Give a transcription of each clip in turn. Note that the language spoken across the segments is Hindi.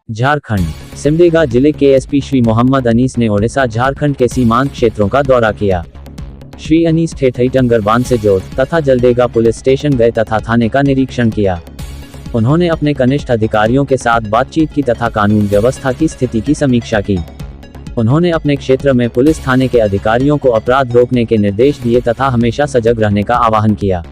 झारखंड सिमडेगा जिले के एसपी श्री मोहम्मद अनीस ने ओडिशा झारखंड के सीमांत क्षेत्रों का दौरा किया। श्री अनीस ठेठईटंगर बांसजोर तथा जलडेगा पुलिस स्टेशन गए तथा थाने का निरीक्षण किया। उन्होंने अपने कनिष्ठ अधिकारियों के साथ बातचीत की तथा कानून व्यवस्था की स्थिति की समीक्षा की। उन्होंने अपने क्षेत्र में पुलिस थाने के अधिकारियों को अपराध रोकने के निर्देश दिए तथा हमेशा सजग रहने का आह्वान किया।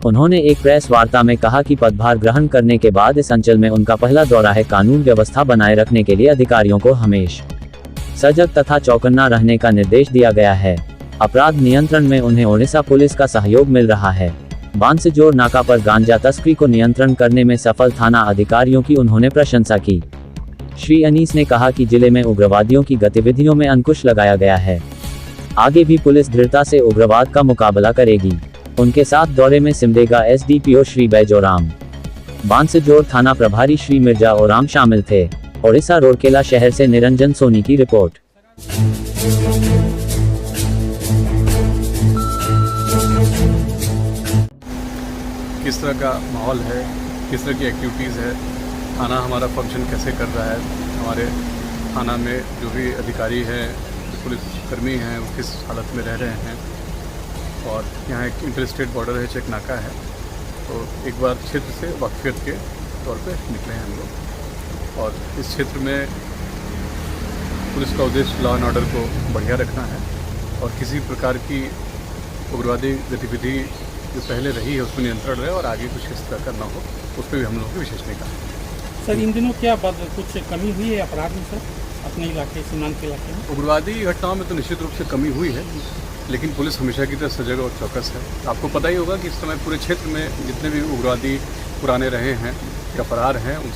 उन्होंने एक प्रेस वार्ता में कहा कि पदभार ग्रहण करने के बाद इस अंचल में उनका पहला दौरा है। कानून व्यवस्था बनाए रखने के लिए अधिकारियों को हमेशा सजग तथा चौकन्ना रहने का निर्देश दिया गया है। अपराध नियंत्रण में उन्हें ओडिशा पुलिस का सहयोग मिल रहा है। बांसजोर नाका पर गांजा तस्करी को नियंत्रण करने में सफल थाना अधिकारियों की उन्होंने प्रशंसा की। श्री अनीस ने कहा कि जिले में उग्रवादियों की गतिविधियों में अंकुश लगाया गया है। आगे भी पुलिस दृढ़ता से उग्रवाद का मुकाबला करेगी। उनके साथ दौरे में सिमडेगा एसडीपीओ श्री बैजोराम, बांसजोर थाना प्रभारी श्री मिर्जा ओराम शामिल थे। ओडिशा रोरकेला शहर से निरंजन सोनी की रिपोर्ट। किस तरह का माहौल है, किस तरह की एक्टिविटीज़ है, थाना हमारा फंक्शन कैसे कर रहा है, हमारे थाना में जो भी अधिकारी हैं, पुलिसकर्मी हैं, वो किस हालत में रह रहे हैं। और यहाँ एक इंटर स्टेट बॉर्डर है, चेक नाका है, तो एक बार क्षेत्र से वाकफियत के तौर पे निकले हैं हम लोग। और इस क्षेत्र में पुलिस का उद्देश्य लॉ एंड ऑर्डर को बढ़िया रखना है और किसी प्रकार की उग्रवादी गतिविधि जो पहले रही है उसमें नियंत्रण रहे और आगे कुछ इस तरह का ना हो, उस पर भी हम लोगों की विशेष निगाह है। सर, इन दिनों क्या कुछ कमी हुई है अपराध में सर, अपने इलाके सीमांत के इलाके में? उग्रवादी घटनाओं में तो निश्चित रूप से कमी हुई है, लेकिन पुलिस हमेशा की तरह सजग और चौकस है। आपको पता ही होगा कि इस समय पूरे क्षेत्र में जितने भी उग्रवादी पुराने रहे हैं या फरार हैं, उन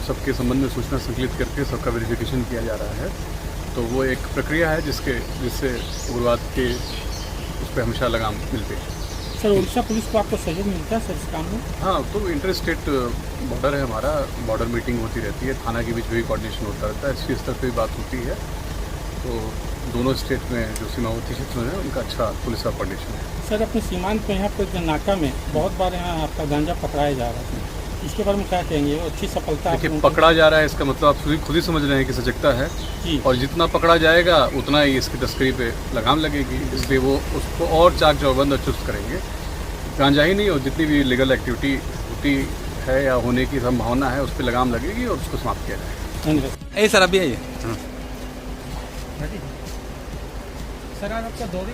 सबके संबंध में सूचना संकलित करके सबका वेरिफिकेशन किया जा रहा है। तो वो एक प्रक्रिया है जिससे उग्रवाद के उस पर हमेशा लगाम मिलती है। सर, उड़ीसा पुलिस को आपको सहयोग मिलता है सर इस काम में? हाँ, तो इंटर स्टेट बॉर्डर है हमारा, बॉर्डर मीटिंग होती रहती है, थाना के बीच भी कोऑर्डिनेशन होता रहता है, इसकी स्तर पर भी बात होती है। तो दोनों स्टेट में जो सीमावर्ती क्षेत्र है उनका अच्छा पुलिस का कोऑर्डिनेशन है। सर, अपने सीमांत में यहाँ पर नाका में बहुत बार यहाँ आपका गांजा पकड़ाया जा रहा है, इसके बारे में क्या कहेंगे? अच्छी सफलता देखिए, पकड़ा जा रहा है इसका मतलब आप खुद ही समझ रहे हैं कि सजगता है जी। और जितना पकड़ा जाएगा उतना ही इसकी तस्करी पे लगाम लगेगी, इसलिए वो उसको और चाक चौबंद और चुस्त करेंगे। गांजा ही नहीं और जितनी भी लीगल एक्टिविटी होती है या होने की संभावना है उस पर लगाम लगेगी और उसको समाप्त किया जाएगा। सर, अभी आइए सर, आपका दौरे